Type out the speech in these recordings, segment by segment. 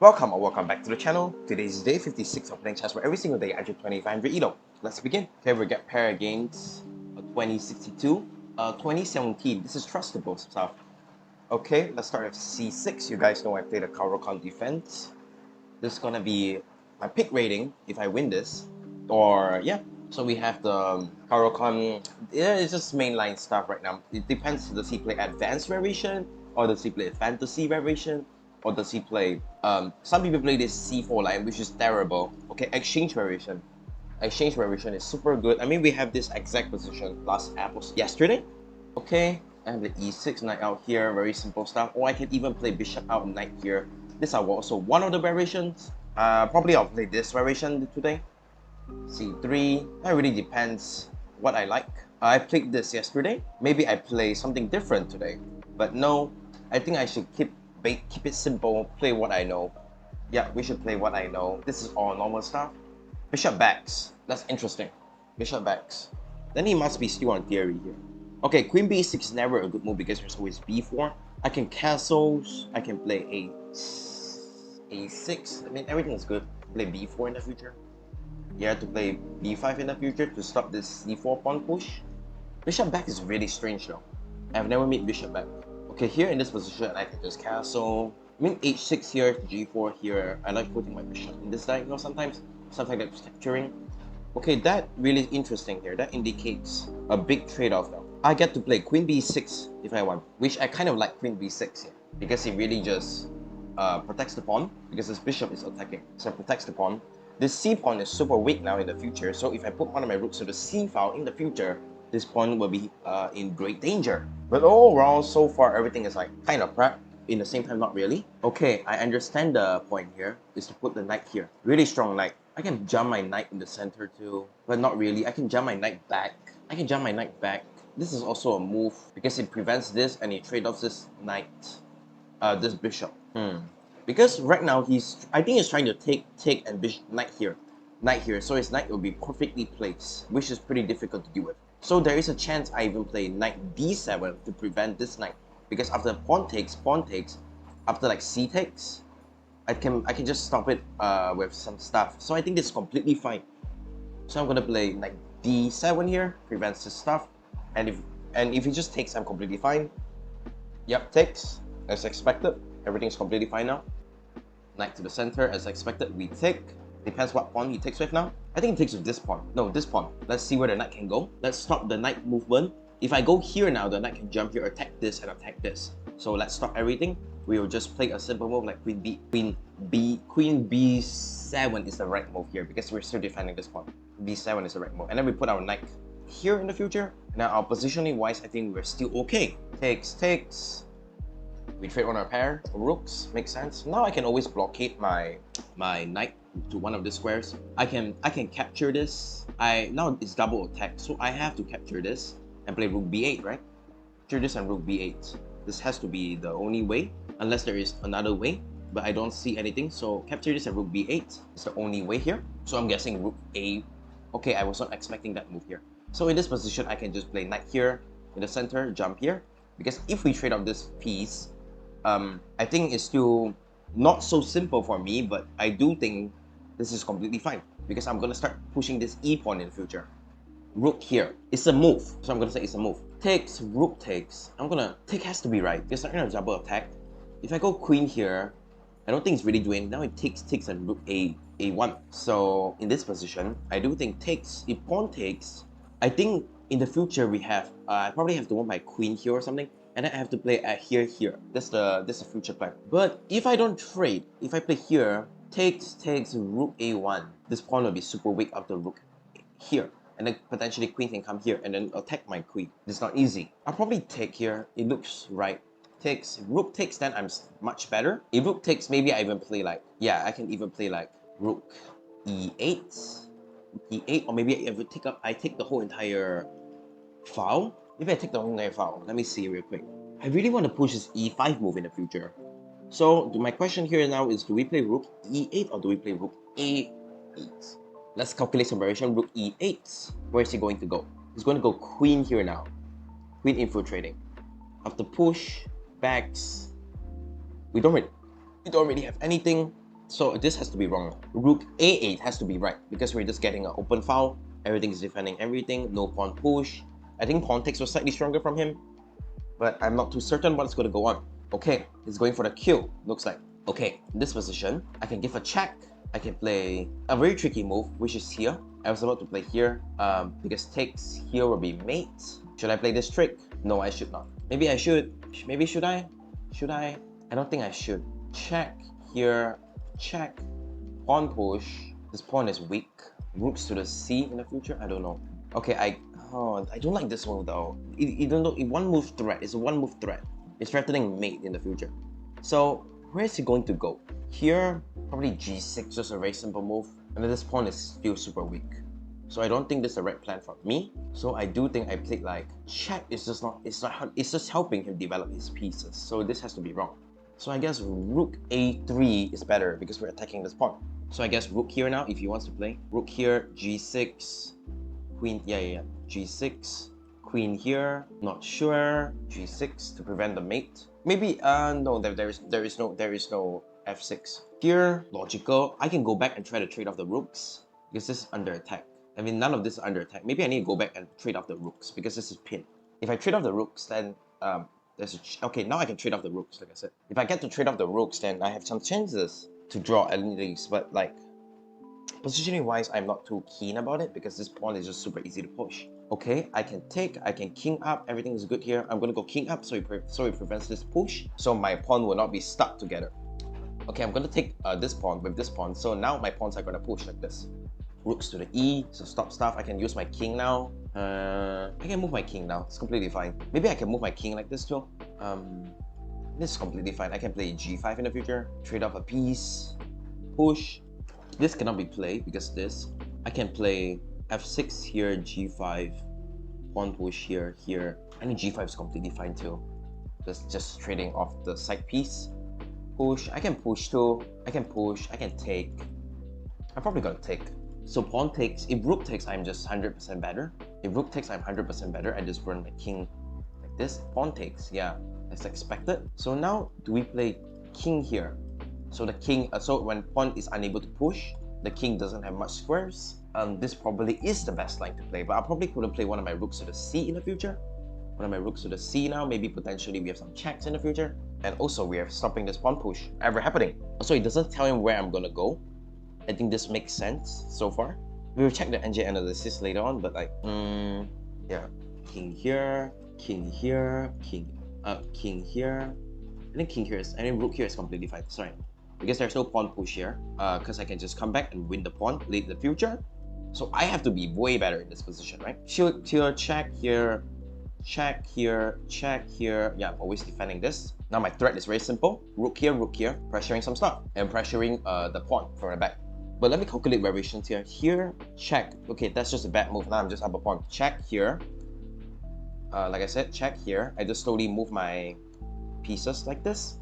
Welcome or welcome back to the channel. Today is day 56 of playing chess, where every single day I do 2500 ELO. Let's begin. Okay, we get pair against 2062, 2017. This is trustable stuff. Okay, let's start with c6. You guys know I play the Caro-Kann defense. This is gonna be my pick rating if I win this. Or yeah. So we have the Caro-Kann. Yeah, it's just mainline stuff right now. It depends. Does he play advanced variation or does he play fantasy variation? Or does he play some people play this c4 line, which is terrible. Okay, exchange variation. Exchange variation is super good. I mean, we have this exact position last apples yesterday. Okay, and the e6 knight out here, very simple stuff. Or I can even play bishop out knight here. These are also one of the variations. Probably I'll play this variation today. c3. That really depends what I like. I played this yesterday. Maybe I play something different today. But no, I think I should keep it simple, play what I know. Yeah, we should play what I know. This is all normal stuff. Bishop backs. That's interesting. Bishop backs. Then he must be still on theory here. Okay, queen b6 is never a good move because there's always b4. I can castles. I can play a6. I mean, everything is good. Play b4 in the future. You have to play b5 in the future to stop this c4 pawn push. Bishop back is really strange though. I've never made bishop back. Okay, here in this position, I can just castle. I mean, h6 here, g4 here. I like putting my bishop in this diagonal sometimes. Sometimes that's capturing. Okay, that really interesting here. That indicates a big trade-off now. I get to play queen b6 if I want, which I kind of like queen b6 here because it really just protects the pawn because this bishop is attacking, so it protects the pawn. This c pawn is super weak now in the future, so if I put one of my rooks to the c file in the future, this pawn will be in great danger. But overall, so far, everything is like kind of prep. In the same time, not really. Okay, I understand the point here is to put the knight here. Really strong knight. I can jump my knight in the center too, but not really. I can jump my knight back. I can jump my knight back. This is also a move because it prevents this and it trade-offs this knight, this bishop. Because right now I think he's trying to take and bishop knight here, so his knight will be perfectly placed, which is pretty difficult to deal with. So there is a chance I even play knight d7 to prevent this knight, because after pawn takes, after like c takes, I can just stop it with some stuff. So I think this is completely fine. So I'm gonna play knight d7 here, prevents this stuff, and if he just takes, I'm completely fine. Yep, takes as expected. Everything's completely fine now. Knight to the center as expected. We take. Depends what pawn he takes with now. I think he takes with this pawn. No, this pawn. Let's see where the knight can go. Let's stop the knight movement. If I go here now, the knight can jump here, attack this, and attack this. So let's stop everything. We will just play a simple move like queen b7 is the right move here because we're still defending this pawn. b7 is the right move, and then we put our knight here in the future. Now our positioning wise, I think we're still okay. Takes. We trade on our pair of rooks. Makes sense. Now I can always blockade my knight to one of the squares. I can capture this. Now it's double attack, so I have to capture this and play rook b8, right? Capture this and rook b8. This has to be the only way, unless there is another way, but I don't see anything. So capture this and rook b8 is the only way here. So I'm guessing rook a. Okay, I was not expecting that move here. So in this position, I can just play knight here in the center, jump here, because if we trade off this piece, I think it's still not so simple for me, but I do think this is completely fine because I'm gonna start pushing this e pawn in the future. Rook here. It's a move, so I'm gonna say it's a move. Takes, rook takes. Take has to be right because I'm gonna double attack. If I go queen here, I don't think it's really doing. Now it takes and rook a1. So in this position, I do think takes. If pawn takes, I think in the future we have I probably have to want my queen here or something, and then I have to play here. That's the future plan. But if I don't trade, if I play here, takes rook a1, this pawn will be super weak after rook here, and then potentially queen can come here and then attack my queen. It's not easy. I'll probably take here. It looks right. Takes, rook takes, then I'm much better. If rook takes, maybe I even play like, yeah, I can even play like rook e8, or maybe I take the whole entire file. Maybe I take the whole entire file. Let me see real quick. I really want to push this e5 move in the future. So my question here now is, do we play rook e8 or do we play rook a8? Let's calculate some variation. Rook e8. Where is he going to go? He's going to go queen here now. Queen infiltrating. After push, backs. We don't really have anything. So this has to be wrong. Rook a8 has to be right because we're just getting an open file. Everything is defending everything. No pawn push. I think pawn takes was slightly stronger from him, but I'm not too certain what's going to go on. Okay, he's going for the kill, looks like. Okay, in this position, I can give a check. I can play a very tricky move, which is here. I was about to play here because takes here will be mate. Should I play this trick? No, I should not. Maybe I should. Maybe should I? Should I? I don't think I should. Check here, check. Pawn push. This pawn is weak. Rooks to the C in the future? I don't know. Okay, I don't like this move though. Even though one move threat, it's a one move threat. It's threatening mate in the future. So where is he going to go? Here, probably G6, just a very simple move. And then this pawn is still super weak. So I don't think this is the right plan for me. So I do think I played like check. It's just helping him develop his pieces. So this has to be wrong. So I guess rook a3 is better because we're attacking this pawn. So I guess rook here now if he wants to play. Rook here, G6, queen, G6, queen here, not sure, G6 to prevent the mate. Maybe, no, there is no F6. Here, logical, I can go back and try to trade off the rooks because this is under attack. I mean, none of this is under attack. Maybe I need to go back and trade off the rooks because this is pinned. If I trade off the rooks, then okay, now I can trade off the rooks, like I said. If I get to trade off the rooks, then I have some chances to draw at least, but like, positioning wise, I'm not too keen about it because this pawn is just super easy to push. Okay, I can take, I can king up, everything is good here. I'm gonna go king up so it prevents this push, so my pawn will not be stuck together. Okay, I'm gonna take this pawn with this pawn, so now my pawns are gonna push like this. Rooks to the E, so stop stuff. I can use my king now. I can move my king now, it's completely fine. Maybe I can move my king like this too. This is completely fine. I can play G5 in the future, trade off a piece, push. This cannot be played because this. I can play F6 here, G5, pawn push here, here. I think G5 is completely fine too. Just trading off the side piece. Push, I can push too. I can push, I can take. I'm probably gonna take. So pawn takes, if rook takes, I'm just 100% better. If rook takes, I'm 100% better. I just run my king like this. Pawn takes, yeah, as expected. So now, do we play king here? So the king, so when pawn is unable to push, the king doesn't have much squares. This probably is the best line to play, but I probably couldn't play one of my rooks to the C in the future. One of my rooks to the C now, maybe potentially we have some checks in the future. And also we are stopping this pawn push ever happening. So it doesn't tell him where I'm gonna go. I think this makes sense so far. We will check the NJ analysis later on, but like, yeah, king here, king here, king here. I think king here is, I think rook here is completely fine. Sorry, because there's no pawn push here. Because I can just come back and win the pawn late in the future. So I have to be way better in this position, right? Shoot here, check here, check here, check here. Yeah, I'm always defending this. Now my threat is very simple. Rook here, pressuring some stuff and pressuring the pawn from the back. But let me calculate variations here. Here, check. Okay, that's just a bad move. Now I'm just up a pawn. Check here. Like I said, check here. I just slowly move my pieces like this.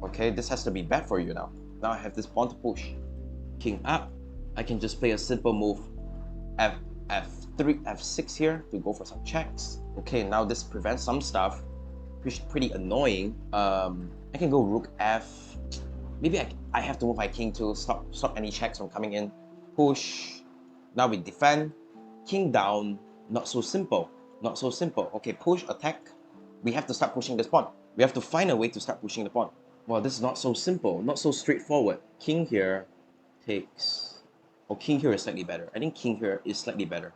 Okay, this has to be bad for you now. Now I have this pawn to push. King up. I can just play a simple move. F3, F6 here to go for some checks. Okay, now this prevents some stuff, which is pretty annoying. I can go rook F. Maybe I have to move my king to stop any checks from coming in. Push. Now we defend. King down. Not so simple. Not so simple. Okay, push, attack. We have to start pushing this pawn. We have to find a way to start pushing the pawn. Well, this is not so simple. Not so straightforward. King here takes. Oh, king here is slightly better. I think king here is slightly better.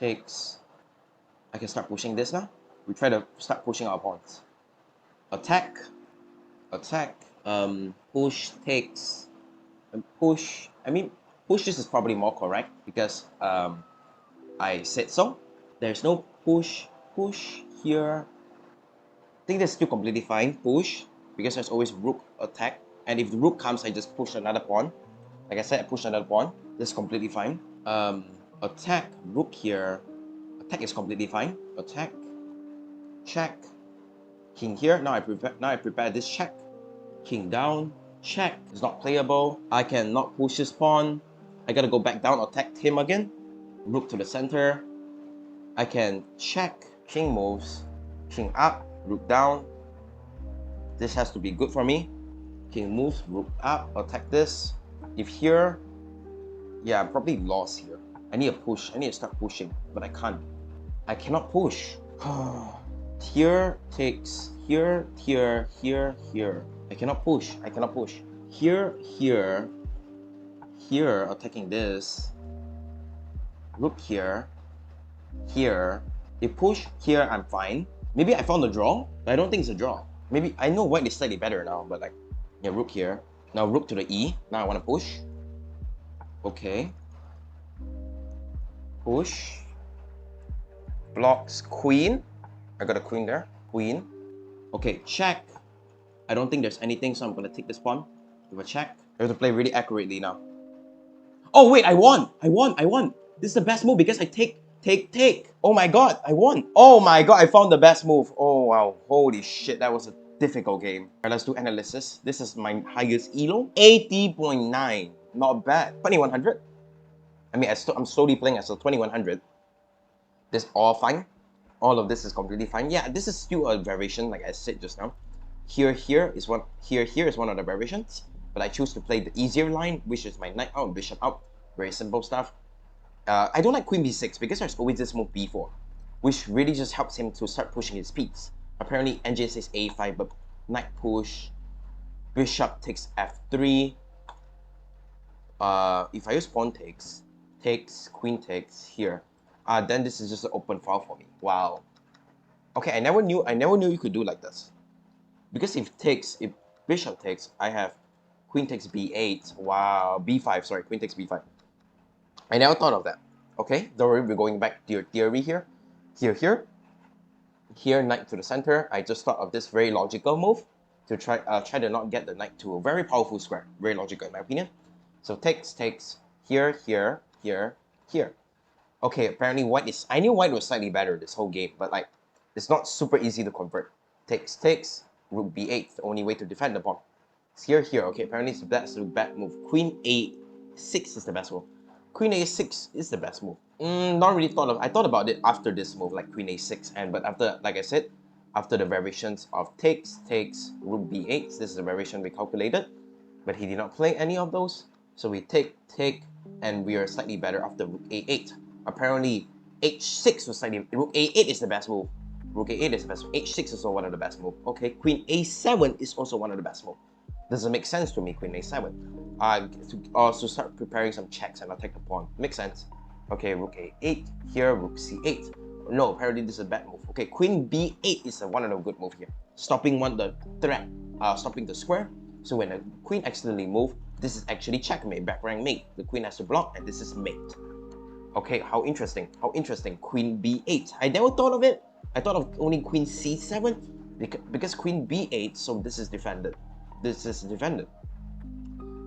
Takes. I can start pushing this now. We try to start pushing our pawns. Attack. Attack. Push takes. And push. I mean, push this is probably more correct because I said so. There's no push. Push here. I think that's still completely fine. Push. Because there's always rook attack. And if the rook comes, I just push another pawn. Like I said, I push another pawn. This is completely fine. Attack, rook here. Attack is completely fine. Attack. Check. King here. Now I prepare this check. King down. Check. It's not playable. I cannot push this pawn. I gotta go back down, attack him again. Rook to the center. I can check. King moves. King up. Rook down. This has to be good for me. King moves, rook up, attack this. If here, yeah, I probably lost here. I need a push. I need to start pushing, but I can't. I cannot push. Here takes here, here, here, here. I cannot push. I cannot push. Here, here, here, attacking this. Rook here, here. They push here, I'm fine. Maybe I found a draw, but I don't think it's a draw. Maybe I know white is slightly better now, but like, yeah, rook here. Now rook to the E. Now I want to push. Okay. Push. Blocks queen. I got a queen there. Queen. Okay, check. I don't think there's anything, so I'm gonna take this pawn. Give a check. I have to play really accurately now. Oh wait, I won! I won! I won! This is the best move because I take. Oh my god, I won! Oh my god, I found the best move. Oh wow, holy shit, that was a difficult game. Alright, let's do analysis. This is my highest elo. 80.9. Not bad. 2100. I mean, I'm slowly playing as a 2100. This all fine. All of this is completely fine. Yeah, this is still a variation, like I said just now. Here is one of the variations, but I choose to play the easier line, which is my knight out, bishop out. Very simple stuff. I don't like queen b6 because there's always this move b4, which really just helps him to start pushing his piece. Apparently, EndGame says a5, but knight push, bishop takes f3. If I use pawn takes, queen takes here, then this is just an open file for me. Wow. Okay, I never knew you could do like this. Because if bishop takes, I have queen takes b8. Wow, b5. Sorry, queen takes b5. I never thought of that. Okay, don't worry, we're going back to your theory here. Here, knight to the center. I just thought of this very logical move to try to not get the knight to a very powerful square. Very logical in my opinion. So takes, here. Okay, apparently I knew white was slightly better this whole game, but like, it's not super easy to convert. Takes, rook b8, the only way to defend the pawn. It's here. Okay, apparently that's a bad move. Queen a6 is the best move. Queen a6 is the best move. Not really I thought about it after this move, like queen a6, but after, like I said, after the variations of takes, rook b8, this is the variation we calculated, but he did not play any of those, so we take, and we are slightly better after rook a8. Apparently, h6 was slightly, rook a8 is the best move. Rook a8 is the best move. h6 is also one of the best move. Okay, queen a7 is also one of the best move. Doesn't make sense to me, queen a7. To also start preparing some checks and attack the pawn. Makes sense. Okay, rook a8, here, rook c8. No, apparently this is a bad move. Okay, queen b8 is one of the good move here. Stopping the threat, stopping the square. So when the queen accidentally move, this is actually checkmate, back rank mate. The queen has to block, and this is mate. Okay, how interesting, queen b8. I never thought of it. I thought of only queen c7, because queen b8, so this is defended.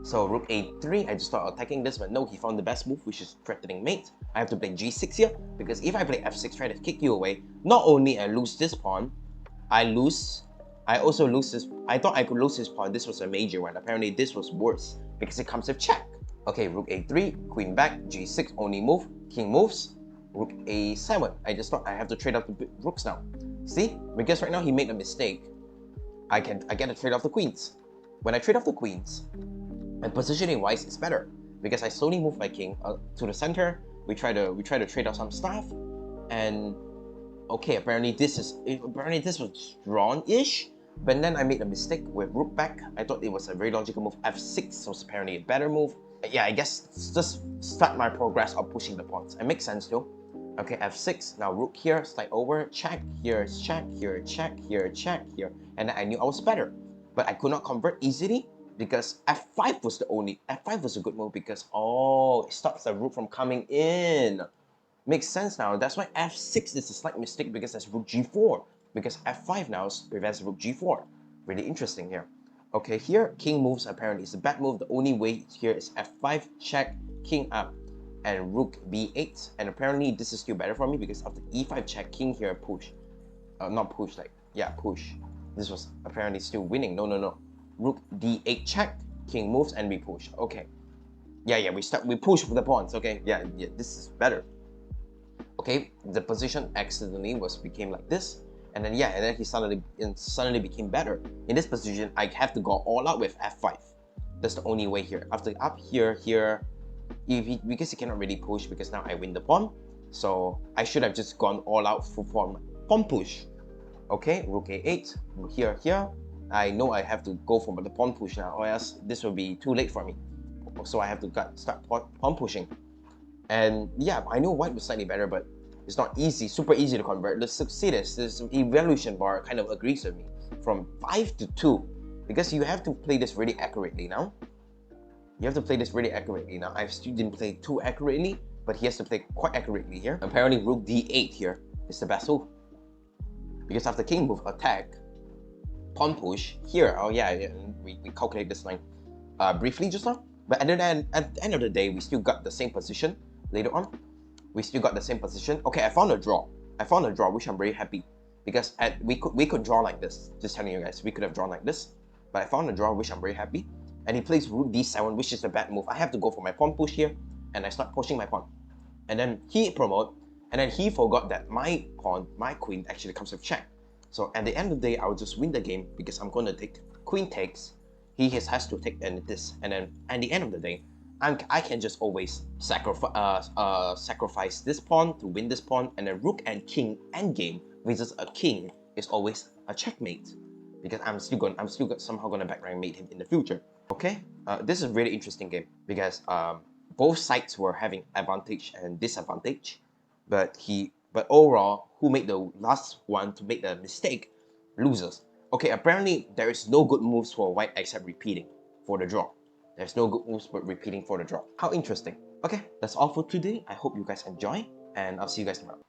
So rook a3, I just thought attacking this, but no, he found the best move, which is threatening mate. I have to play g6 here, because if I play f6, try to kick you away, not only I lose this pawn, I also lose this. I thought I could lose this pawn. This was a major one. Apparently this was worse, because it comes with check. Okay, rook a3, queen back, g6, only move, king moves, rook a7. I just thought I have to trade off the rooks now. See, because right now he made a mistake, I get to trade off the queens. When I trade off the queens, and positioning wise is better, because I slowly move my king to the center. We try to trade off some stuff, and okay, apparently this was drawn-ish, but then I made a mistake with rook back. I thought it was a very logical move. f6 was apparently a better move. Yeah, I guess just start my progress of pushing the pawns. It makes sense though. Okay, f6. Now rook here, slide over, check, here, check, here, check, here, check, here, and I knew I was better, but I could not convert easily. Because f5 was a good move, because it stops the rook from coming in. Makes sense now. That's why f6 is a slight mistake, because that's rook g4. Because f5 now prevents rook g4. Really interesting here. Okay, here king moves apparently is a bad move. The only way here is f5, check, king up, and rook b8. And apparently this is still better for me, because after e5 check, king here push. Not push, push. This was apparently still winning. No. Rook d8 check, king moves, and we push. Okay, we push with the pawns. Okay, yeah, this is better. Okay, the position accidentally became like this. And then yeah, and then he suddenly became better. In this position, I have to go all out with f5. That's the only way here. After up here, because he cannot really push because now I win the pawn. So I should have just gone all out for pawn push. Okay, rook a8, here. I know I have to go for the pawn push now, or else this will be too late for me. So I have to start pawn pushing. And yeah, I know white was slightly better, but it's not easy, super easy to convert. Let's see this evaluation bar kind of agrees with me. From 5 to 2, because you have to play this really accurately now. You have to play this really accurately now. I still didn't play too accurately, but he has to play quite accurately here. Apparently rook d8 here is the best move. Because after king move, attack, pawn push, here, oh yeah, we calculate this line briefly just now. But at the end of the day, we still got the same position later on. We still got the same position. Okay, I found a draw. Which I'm very happy. Because we could draw like this. Just telling you guys, we could have drawn like this. But I found a draw, which I'm very happy. And he plays rook d7, which is a bad move. I have to go for my pawn push here, and I start pushing my pawn. And then he promote, and then he forgot that my pawn, my queen, actually comes with check. So at the end of the day, I will just win the game because I'm going to take queen takes. He has to take this, and then at the end of the day, I can just always sacrifice this pawn to win this pawn, and then rook and king endgame versus a king is always a checkmate, because I'm still somehow gonna backrank mate him in the future. Okay, this is a really interesting game because both sides were having advantage and disadvantage, but overall, who made the last one to make the mistake loses. Okay, apparently there is no good moves for white except repeating for the draw. There's no good moves but repeating for the draw. How interesting. Okay, that's all for today. I hope you guys enjoy, and I'll see you guys tomorrow.